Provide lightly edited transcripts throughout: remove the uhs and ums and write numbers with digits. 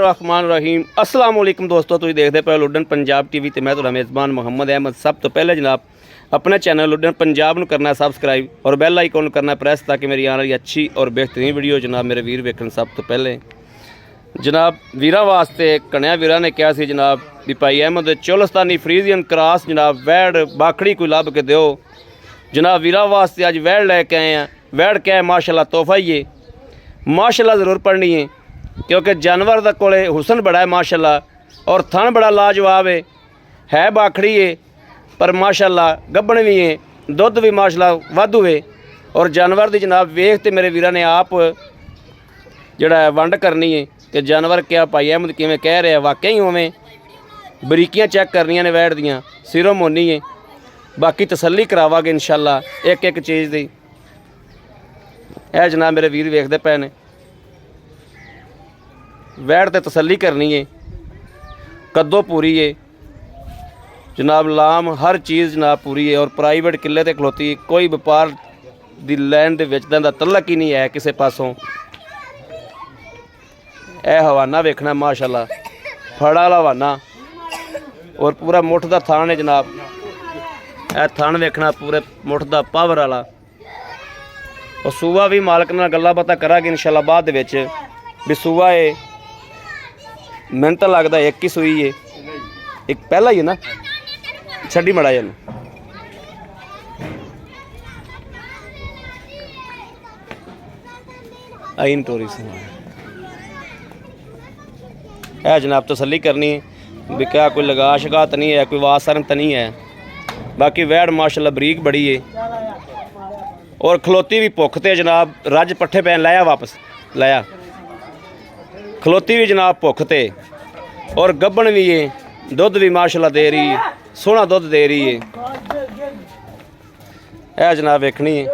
रहमान रहीम अस्सलाम वालेकुम दोस्तों, तुसीं देखदे पए लुडन पंजाब टीवी ते मैं तुहाडा मेज़बान मोहम्मद अहमद। सब तो पहले जनाब अपने चैनल लुडन पंजाब नूं करना सबसक्राइब और बैल आइकन करना प्रेस ताकि मेरी आने वाली अच्छी और बेहतरीन वीडियो जनाब मेरे वीर वेखण सब तो पहले। जनाब वीरां वास्ते कन्या वीरां ने कहा सी जनाब भी भाई अहमद चोलस्तानी फ्रीजियन क्रॉस जनाब वैड़ बाखड़ी कोई लभ के दो। जनाब वीरां वास्ते अज वैड़ लैके आए हैं। वैड़ क्या है माशाल्लाह तोहफा ही है, माशाल्लाह ज़रूर पढ़नी है क्योंकि जानवर का कोले हुसन बड़ा है माशाल्लाह और थन बड़ा लाजवाब है बाखड़ी है पर माशाल्लाह गब्बन भी है, दुध भी माशाल्लाह वाधू है और जानवर की जनाब वेख तो मेरे वीरां ने आप जड़ा वंड करनी है कि जानवर क्या भाई अहमद किवें कह रहे हैं वाकई उवें बरीकियां चैक करनियां ने वैड़ दियां सिरों मोनी है। बाकी तसल्ली करावांगे इंशाल्लाह एक एक चीज़ की। यह जनाब मेरे वीर वेखते पे ने वैड़ ते तसल्ली करनी है, कद्दो पूरी है जनाब, लाम हर चीज़ जनाब पूरी है और प्राइवेट किले ते खलोती है। कोई व्यापार दी लैन दे विच दा तलक ही नहीं है किसी पासों। यह हवाना वेखना माशाल्लाह फड़ा वाला हवाना और पूरा मुठ दा थान है जनाब। यह थान वेखना पूरे मुठ दा पावर वाला और सूआ भी मालक नाल गल्लां बातां करांगे इंशाल्लाह बाद दे विच भी सूआ है। मैनूं तां लगदा एक ही सूई है, एक पहला ही है ना छड्डी मड़ा जान आइन टोरी से है जनाब। तसल्ली करनी है भी क्या कोई लगा शगा तो नहीं है, कोई वासरन तो नहीं है। बाकी वैड़ माशाल्लाह बरीक बड़ी है और खलोती भी भुख ते जनाब। रज पट्ठे पैन लाया वापस लाया, खलोती भी जनाब भुख ते और गब्बन भी है, दुध भी माशाल्लाह दे रही है, सोहना दुध दे रही है। यह जनाब वेखनी है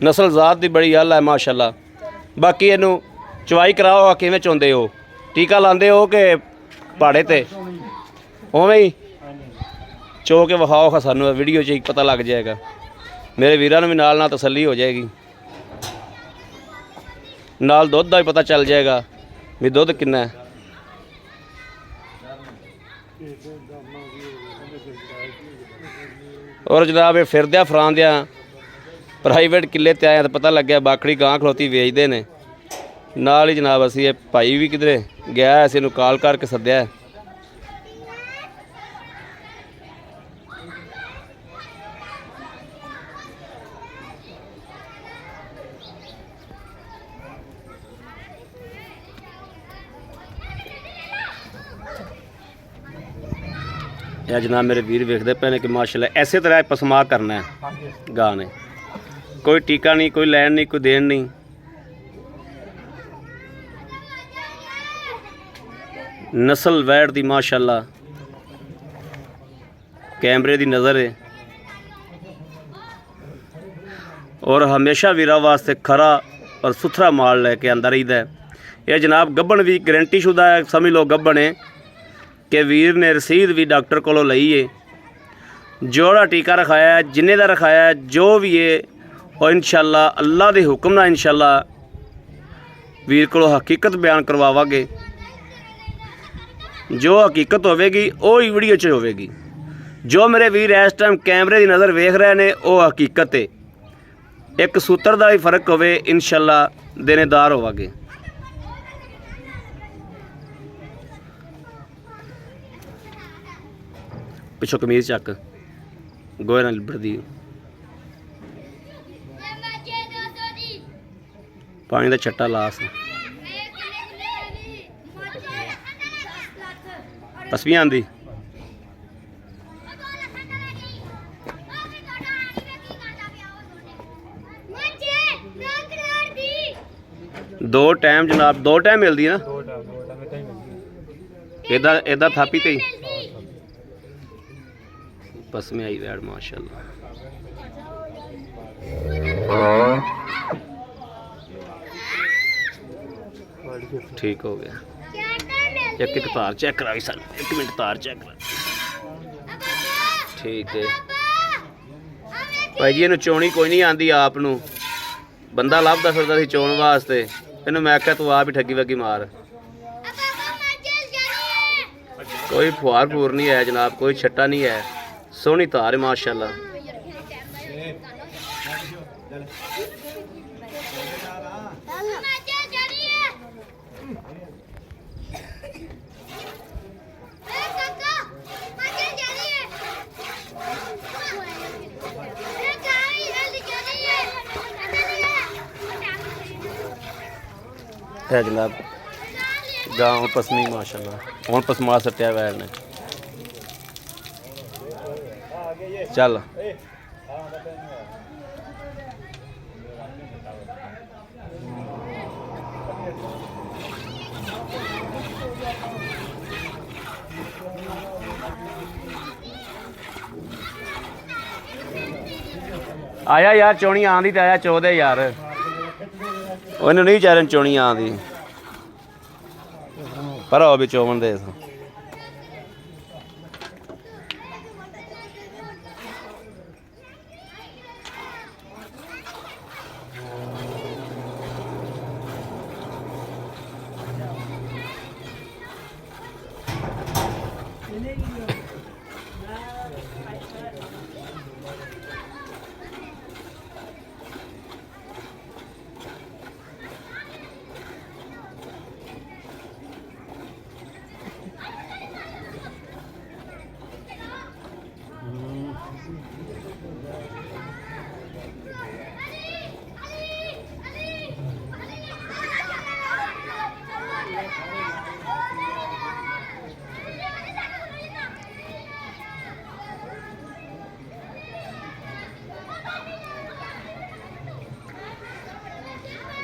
नस्ल जात की बड़ी हल है माशाल्लाह। बाकी इनू चवाई कराओ किवें चोंदे हो, टीका लांदे हो कि पहाड़े ते उवें ही चो के विखाओ सानू वीडियो च पता लग जाएगा। मेरे वीरां नूं भी नाल तसल्ली हो जाएगी, नाल दुध का भी पता चल जाएगा भी दुध कितना है। और जनाब ये फिरद्या फरांद्या प्राइवेट किले ते आए तो पता लग्या बाखड़ी गां खलोती वेचते हैं। नाल ही जनाब असी भाई भी किधरे गया असीं इहनूं कॉल करके सद्या है। यह जनाब मेरे वीर वेखते पे ने कि माशाल्लाह ऐसे तरह पसमा करना है गां ने, कोई टीका नहीं, कोई लैन नहीं, कोई देन नहीं। नस्ल वैड़ दी माशाल्लाह कैमरे दी नज़र है और हमेशा वीरां वास्ते खरा और सुथरा माल लैके आंदा रहीदा है। यह जनाब गब्बन भी गारंटी शुदा है, समझ लो गब्बन है कि वीर ने रसीद भी डॉक्टर को लई है। जोड़ा टीका रखाया है, जिन्ने दा रखाया है, जो भी है और इंशाल्लाह अल्लाह के हुक्म नाल इंशाल्लाह वीर को हकीकत बयान करवावांगे। जो हकीकत होवेगी वो ही वीडियो च होवेगी। जो मेरे वीर इस टाइम कैमरे की नज़र वेख रहे हैं वो हकीकत है। एक सूत्र का भी फर्क होवे इंशाल्लाह देनेदार होवांगे। पिछों कमीज चक गोए नाल लिबड़दी पानी का छट्टा लास तस्वीं आंदी दो टाइम जनाब, दो टाइम मिलती है ना इदा इदा थापी ते बस में आई वैड़ माशाल्लाह। ठीक हो गया। एक एक तार चेक करा सन, एक मिनट तार चेक करा। ठीक है भाई जी, इन्हू चोनी कोई नहीं आती आप बंदा लभदा फिरदा सी चोण वास्ते, इन्हू मैं आख्या तू आप ही ठगी वगी मार। कोई फुहार फूर नहीं है जनाब, कोई छट्टा नहीं है। सोहनी धार है माशाल्लाह। है जनाब गाँव पसमी माशाल्लाह। हूँ पसमा सट्टिया वैर ने। चल आया यार, चौनी आँदी तो आया चौदह यार, उन्हें नहीं चारन चौनी आँदी पर हो भी चौवन दे।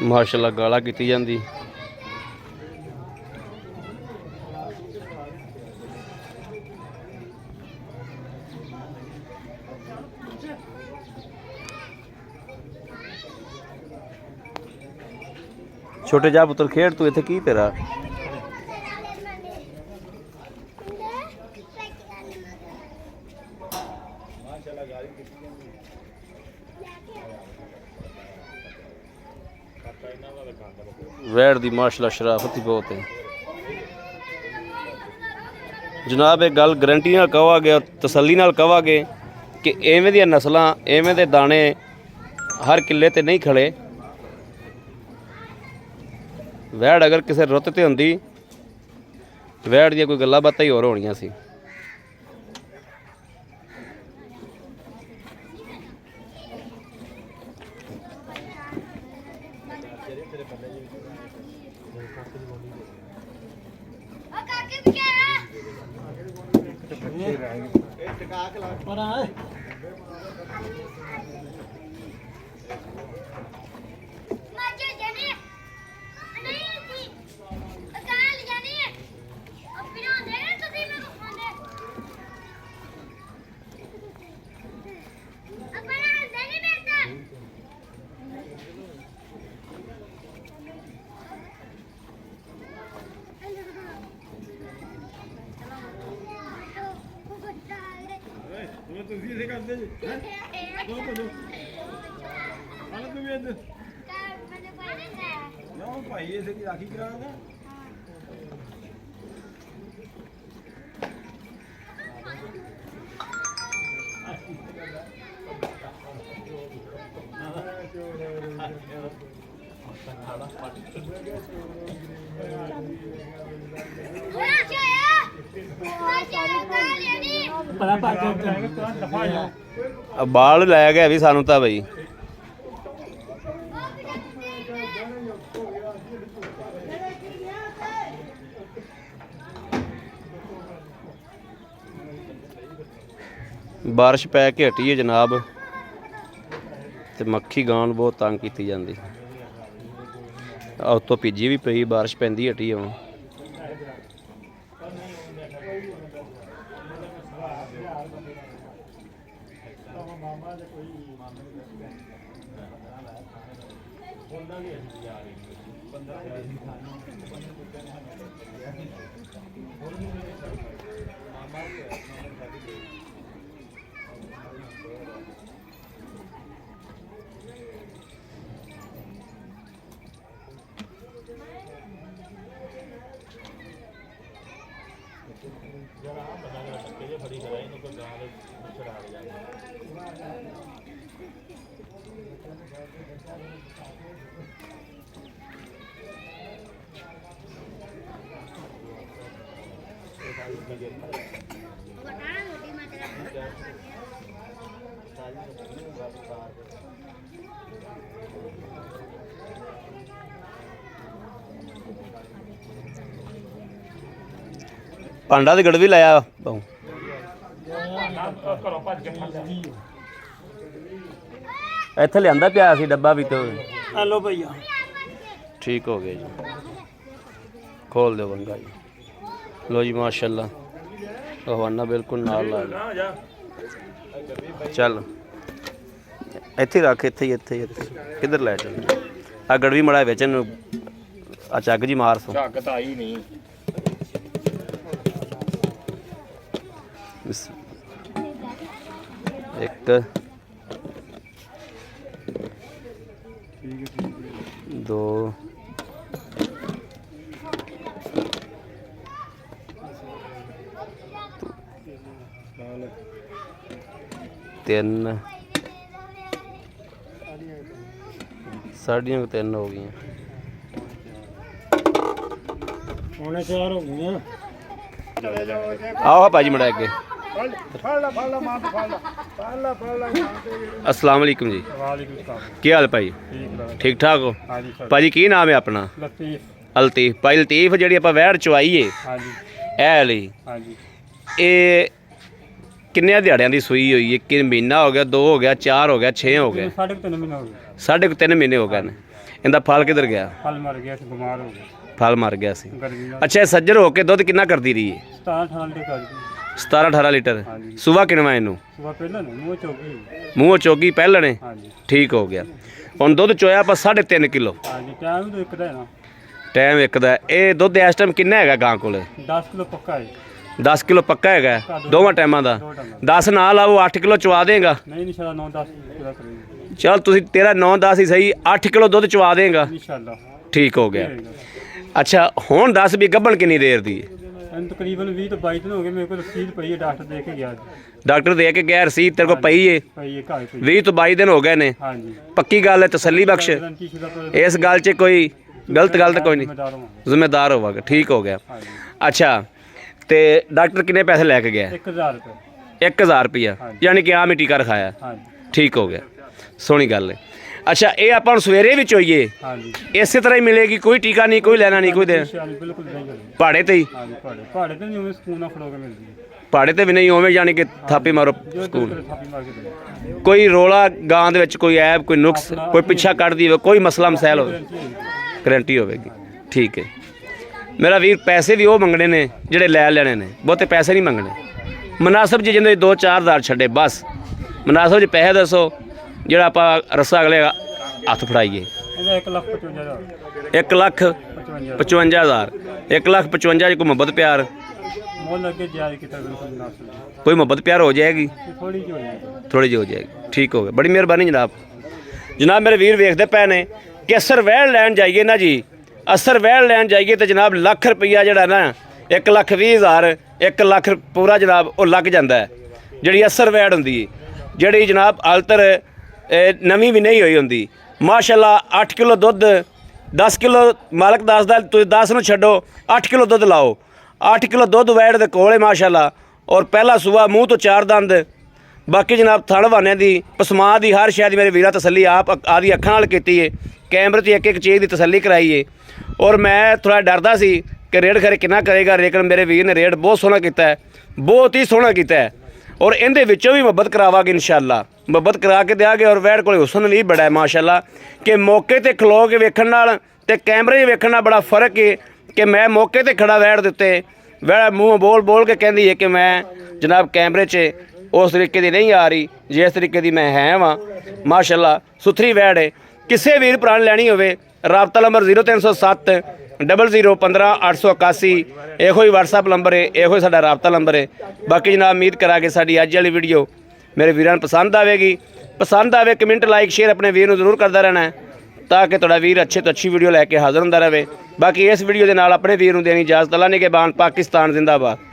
माशाल्लाह गाला की जाती। छोटे जा पुत्र खेड तू इत्थे की तेरा वैड़ दी माशाल्लाह शराफत ही बहुत है जनाब। एक गल गारंटी नाल कहांगे और तसल्ली नाल कहांगे कि इवें दी नस्लां इवें दे दाने हर किले ते नहीं खड़े। वैड़ अगर किसी रुत ते हुंदी वैड़ दी कोई गल्लां बातां ही होर होणियां सी। बाल लै गया भी सानू तो बई बारिश पै के हटी है जनाब ते मक्खी गां बहुत तंग की जाती। उतो भीजी भी पई बारिश पैंदी हटी है। हुण ਭਾਂਡਾ ਤੇ ਗੜਵੀ ਲਾਇਆ ਬਹੁ ਇੱਥੇ ਲਿਆਂਦਾ ਪਿਆ ਸੀ ਡੱਬਾ ਵੀ ਤੇ हेलो भैया ठीक हो गया जी खोल दो बंगा जी लो जी माशाल्लाह हवाना बिल्कुल नाल ला लिया। चल ਇੱਥੇ ਰੱਖ ਇੱਥੇ ਕਿੱਧਰ ਲੈ ਚੱਲ ਆ ਗੜਵੀ ਮੜਾ ਵਿੱਚ ਨੂੰ ਆ ਚੱਗ ਜੀ ਮਾਰ ਸੋ ਝੱਗ ਤਾਂ ਆਈ ਨਹੀਂ ਇੱਕ ਦੋ ਤਿੰਨ ਸਾਡੀਆਂ ਕੁ ਤਿੰਨ ਹੋ ਗਈਆਂ ਹੁਣ 4 ਹੋ ਗਈਆਂ ਆਓ ਭਾਜੀ ਮੜਾ ਅੱਗੇ ਫੜ ਲਾ ਮਾਂ ਫੜ ਲਾ अस्सलाम वालेकुम जी ਵਾਲੇਕੁਮ ਸਲਾਮ ਕੀ ਹਾਲ ਭਾਈ ਠੀਕ ਠੀਕ ਠਾਕ ਹੋ ਹਾਂਜੀ ਸਰ ਭਾਜੀ ਕੀ ਨਾਮ ਹੈ ਆਪਣਾ ਲਤੀਫ ਲਤੀਫ ਭਾਈ ਲਤੀਫ ਜਿਹੜੀ ਆਪਾਂ ਵਹਿੜ ਚਵਾਈ ਏ ਹਾਂਜੀ ਇਹ ਵਾਲੀ ਹਾਂਜੀ ਇਹ ਕਿੰਨੇ ਦਿਹਾੜਿਆਂ ਦੀ ਸੂਈ ਹੋਈ ਹੈ ਕਿ ਮਹੀਨਾ ਹੋ ਗਿਆ 2 ਹੋ ਗਿਆ 4 ਹੋ ਗਿਆ 6 ਹੋ ਗਿਆ 3.5 ਮਹੀਨੇ ਹੋ ਗਏ ਸਾਢੇ ਕੁ 3 ਮਹੀਨੇ ਹੋ ਗਏ ਨੇ ਇਹਦਾ ਫਲ ਕਿੱਧਰ ਗਿਆ ਫਲ ਮਰ ਗਿਆ ਸੀ ਬਿਮਾਰ ਹੋ ਗਿਆ ਫਲ ਮਰ ਗਿਆ ਸੀ ਗਰਮੀ ਨਾਲ ਅੱਛਾ ਇਹ ਸੱਜਰ ਹੋ ਕੇ ਦੁੱਧ ਕਿੰਨਾ ਕਰਦੀ ਰਹੀ ਹੈ 17 ਦੇ ਕਰ 17 18 ਲੀਟਰ ਹਾਂਜੀ ਸਵੇਰ ਕਿਨਵਾ ਇਹਨੂੰ ਸੁਬਾ ਪਹਿਲਾਂ ਨੂੰ ਮੂੰਹ ਚੋਕੀ ਮੂੰਹੋਂ ਚੋਗੀ ਪਹਿਲਣੇ ਹਾਂਜੀ ਠੀਕ ਹੋ ਗਿਆ ਹੁਣ ਦੁੱਧ ਚੋਇਆ ਆਪਾਂ 3.5 ਕਿਲੋ ਹਾਂਜੀ ਟਾਈਮ ਤਾਂ ਇੱਕ ਦਾ ਹੈ ਨਾ ਟਾਈਮ ਇੱਕ ਦਾ ਇਹ ਦੁੱਧ ਇਸ ਟਾਈਮ ਕਿੰਨਾ ਹੈਗਾ ਗਾਂ ਕੋਲ 10 ਕਿਲੋ ਪੱਕਾ ਹੈ 10 ਕਿਲੋ ਪੱਕਾ ਹੈਗਾ ਦੋਵਾਂ ਟਾਈਮਾਂ ਦਾ 10 ਨਾਲ ਆਓ 8 ਕਿਲੋ ਚਵਾ ਦੇਗਾ ਨਹੀਂ ਇਨਸ਼ਾਅੱਲਾ 9-10 ਪੂਰਾ ਕਰਾਂਗੇ ਚਲ ਤੁਸੀਂ ਤੇਰਾ 9-10 ਹੀ ਸਹੀ 8 ਕਿਲੋ ਦੁੱਧ ਚਵਾ ਦੇਗਾ ਇਨਸ਼ਾਅੱਲਾ ਠੀਕ ਹੋ ਗਿਆ ਅੱਛਾ ਹੁਣ ਦੱਸ ਵੀ ਗੱਭਣ ਕਿੰਨੀ ਦੇਰ ਦੀ ਹੈ ਇਹਨੂੰ ਤਕਰੀਬਨ 20 ਤੋਂ 22 ਦਿਨ ਹੋ ਗਏ ਮੇਰੇ ਕੋਲ ਰਸੀਦ ਪਈ ਹੈ ਡਾਕਟਰ ਦੇ ਕੇ ਗਿਆ ਡਾਕਟਰ ਦੇ ਕੇ ਗਿਆ ਰਸੀਦ ਤੇਰੇ ਕੋਲ ਪਈ ਏ ਪਈ ਹੈ ਘਰ ਪਈ 20 ਤੋਂ 22 ਦਿਨ ਹੋ ਗਏ ਨੇ ਹਾਂਜੀ ਪੱਕੀ ਗੱਲ ਹੈ ਤਸੱਲੀ ਬਖਸ਼ ਗਰੰਟੀ ਸ਼ੁਦਾ ਪਰ ਇਸ ਗੱਲ 'ਚ ਕੋਈ ਗਲਤ ਗੱਲ ਤਾਂ ਕੋਈ ਨਹੀਂ ਜ਼ਿੰਮੇਦਾਰ ਹਾਂ ਜ਼ਿੰਮੇਦਾਰ ਹੋਵਾਂਗਾ ਠੀਕ ਹੋ ਗਿਆ ਹਾਂਜੀ ਅੱਛਾ ਤੇ ਡਾਕਟਰ ਕਿੰਨੇ ਪੈਸੇ ਲੈ ਕੇ ਗਿਆ 1000 ਰੁਪਏ 1000 ਰੁਪਿਆ ਯਾਨੀ ਕਿ ਆਮ ਹੀ ਟੀਕਾ ਰਖਾਇਆ ਹਾਂਜੀ ਠੀਕ ਹੋ ਗਿਆ ਸੋਹਣੀ ਗੱਲ ਹੈ ਅੱਛਾ ਇਹ ਆਪਾਂ ਨੂੰ ਸਵੇਰੇ ਵੀ ਚੋਈਏ ਹਾਂਜੀ ਇਸੇ ਤਰ੍ਹਾਂ ਹੀ ਮਿਲੇਗੀ ਕੋਈ ਟੀਕਾ ਨਹੀਂ ਕੋਈ ਲੈਣਾ ਨਹੀਂ ਕੋਈ ਦੇ ਇਨਸ਼ਾਅੱਲਾ ਬਿਲਕੁਲ ਨਹੀਂ ਕਰੀ ਪਹਾੜੇ ਤੇ ਹੀ ਹਾਂਜੀ ਪਹਾੜੇ ਤੇ ਨਹੀਂ ਉਵੇਂ ਸਕੂਨ ਨਾਲ ਖੜੋ ਕੇ ਮਿਲਦੀ ਹੈ ਪਹਾੜੇ ਤੇ ਵੀ ਨਹੀਂ ਉਵੇਂ ਯਾਨੀ ਕਿ ਥਾਪੀ ਮਾਰੋ ਜੋ ਸਕੂਲ ਦਿਲ ਥਾਪੀ ਮਾਰ ਕੇ ਦੇ ਕੋਈ ਰੋਲਾ ਗਾਂ ਦੇ ਵਿੱਚ ਕੋਈ ਐਬ ਕੋਈ ਨੁਕਸ ਕੋਈ ਪਿੱਛਾ ਕੱਢਦੀ ਹੋਵੇ ਕੋਈ ਮਸਲਾ ਮਸੈਲ ਹੋਵੇ ਗਰੰਟੀ ਹੋਵੇਗੀ ਠੀਕ ਹੈ ਮੇਰਾ ਵੀਰ ਪੈਸੇ ਵੀ ਉਹ ਮੰਗਣੇ ਨੇ ਜਿਹੜੇ ਲੈ ਲੈਣੇ ਨੇ ਬਹੁਤੇ ਪੈਸੇ ਨਹੀਂ ਮੰਗਣੇ ਮੁਨਾਸਬ ਜੀ ਜਿੰਦੇ 2-4 ਛੱਡੇ ਬਸ ਮੁਨਾਸਬ ਜੀ ਪੈਸੇ ਦੱਸੋ ਜਿਹੜਾ ਆਪਾਂ ਰਸਾ ਅਗਲੇ ਹੱਥ ਫੜਾਈਏ ਇਹਦਾ 1,55,000 1,55,000 1,55,000 ਕੋਈ ਮੁਹੱਬਤ ਪਿਆਰ ਮੁੱਲ ਅੱਗੇ ਜਾਇਜ਼ ਕੀਤਾ ਬਿਲਕੁਲ ਮੁਨਾਸਿਬ ਕੋਈ ਮੁਹੱਬਤ ਪਿਆਰ ਹੋ ਜਾਏਗੀ ਥੋੜੀ ਜਿਹੀ ਹੋ ਜਾਏਗੀ ਥੋੜੀ ਜਿਹੀ ਹੋ ਜਾਏਗੀ ਠੀਕ ਹੋ ਗਿਆ ਬੜੀ ਮਿਹਰਬਾਨੀ ਜਨਾਬ ਮੇਰੇ ਵੀਰ ਵੇਖਦੇ ਪਏ ਨੇ ਕਿ ਅਸਰ ਵਹਿਣ ਲੈਣ ਜਾਈਏ ਨਾ ਜੀ ਅਸਰ ਵਹਿਣ ਲੈਣ ਜਾਈਏ ਤੇ ਜਨਾਬ ਲੱਖ ਰੁਪਈਆ ਜਿਹੜਾ ਨਾ 1,20,000 1 ਲੱਖ ਪੂਰਾ ਜਨਾਬ ਉਹ ਲੱਗ ਜਾਂਦਾ ਹੈ ਜਿਹੜੀ ਅਸਰ ਵਹਿੜ ਹੁੰਦੀ ਹੈ ਜਿਹੜੀ ਜਨਾਬ ਅਲਤਰ ਨਵੀਂ ਵੀ ਨਹੀਂ ਹੋਈ ਹੁੰਦੀ ਮਾਸ਼ਾਅੱਲਾ 8 ਕਿਲੋ ਦੁੱਧ 10 ਕਿਲੋ ਮਾਲਕ ਦੱਸਦਾ ਤੁਸੀਂ 10 ਨੂੰ ਛੱਡੋ 8 ਕਿਲੋ ਦੁੱਧ ਲਾਓ 8 ਕਿਲੋ ਦੁੱਧ ਵੈੜ ਦੇ ਕੋਲੇ ਮਾਸ਼ਾਅੱਲਾ ਔਰ ਪਹਿਲਾ ਸੂਆ ਮੂੰਹ ਤੋਂ 4 ਦੰਦ ਬਾਕੀ ਜਨਾਬ ਥਣ ਵਾਨਿਆਂ ਦੀ ਪਸਮਾ ਦੀ ਹਰ ਸ਼ਾਇਦ ਮੇਰੇ ਵੀਰਾ ਤਸੱਲੀ ਆਪ ਆਦੀ ਅੱਖਾਂ ਨਾਲ ਕੀਤੀ ਏ ਕੈਮਰੇ 'ਤੇ ਇੱਕ ਚੀਜ਼ ਦੀ ਤਸੱਲੀ ਕਰਾਈ ਏ ਔਰ ਮੈਂ ਥੋੜ੍ਹਾ ਡਰਦਾ ਸੀ ਕਿ ਰੇਟ ਖਰੇ ਕਿੰਨਾ ਕਰੇਗਾ ਲੇਕਿਨ ਮੇਰੇ ਵੀਰ ਨੇ ਰੇਟ ਬਹੁਤ ਸੋਹਣਾ ਕੀਤਾ ਹੈ ਬਹੁਤ ਹੀ ਸੋਹਣਾ ਕੀਤਾ ਹੈ ਔਰ ਇਹਦੇ ਵਿੱਚੋਂ ਵੀ ਮੁਹੱਬਤ ਕਰਾਵਾਂਗੇ ਇਨਸ਼ਾਅੱਲਾ ਮੁਹੱਬਤ ਕਰਾ ਕੇ ਦਿਆਂਗੇ ਔਰ ਵੈੜ ਕੋਲੇ ਹੁਸਨ ਵੀ ਬੜਾ ਹੈ ਮਾਸ਼ਾਅੱਲਾ ਕਿ ਮੌਕੇ ਤੇ ਖਲੋ ਕੇ ਵੇਖਣ ਨਾਲ ਤੇ ਕੈਮਰੇ 'ਚ ਵੇਖਣ ਨਾਲ ਬੜਾ ਫਰਕ ਹੈ ਕਿ ਮੈਂ ਮੌਕੇ ਤੇ ਖੜਾ ਵੈੜ ਦਿੱਤੇ ਵੈੜ ਮੂੰਹ ਬੋਲ ਕੇ ਕਹਿੰਦੀ ਹੈ ਕਿ ਮੈਂ ਜਨਾਬ ਕੈਮਰੇ 'ਚ ਉਸ ਤਰੀਕੇ ਦੀ ਨਹੀਂ ਆ ਰਹੀ ਜਿਸ ਤਰੀਕੇ ਦੀ ਮੈਂ ਹੈ ਵਾਂ ਮਾਸ਼ਾਅੱਲਾ ਸੁਥਰੀ ਵੈੜ ਹੈ ਕਿਸੇ ਵੀਰ ਭਰਾ ਨੇ ਲੈਣੀ ਹੋਵੇ ਰਾਬਤਾ ਨੰਬਰ 0307 0015 881 ਇਹੋ ਹੀ WhatsApp ਨੰਬਰ ਹੈ ਇਹੋ ਹੀ ਸਾਡਾ ਰਾਬਤਾ ਨੰਬਰ ਹੈ ਬਾਕੀ ਜਨਾਬ ਉਮੀਦ ਕਰਾਂਗੇ ਸਾਡੀ ਅੱਜ ਵਾਲੀ ਵੀਡੀਓ ਮੇਰੇ ਵੀਰਾਂ ਨੂੰ ਪਸੰਦ ਆਵੇਗੀ ਪਸੰਦ ਆਵੇ ਕਮੈਂਟ ਲਾਈਕ ਸ਼ੇਅਰ ਆਪਣੇ ਵੀਰ ਨੂੰ ਜ਼ਰੂਰ ਕਰਦਾ ਰਹਿਣਾ ਤਾਂ ਕਿ ਤੁਹਾਡਾ ਵੀਰ ਅੱਛੇ ਤੋਂ ਅੱਛੀ ਵੀਡੀਓ ਲੈ ਕੇ ਹਾਜ਼ਰ ਹੁੰਦਾ ਰਹੇ ਬਾਕੀ ਇਸ ਵੀਡੀਓ ਦੇ ਨਾਲ ਆਪਣੇ ਵੀਰ ਨੂੰ ਦੇਣੀ ਇਜਾਜ਼ਤ ਅੱਲਾ ਨਿਗਹਿਬਾਨ ਪਾਕਿਸਤਾਨ ਜ਼ਿੰਦਾਬਾਦ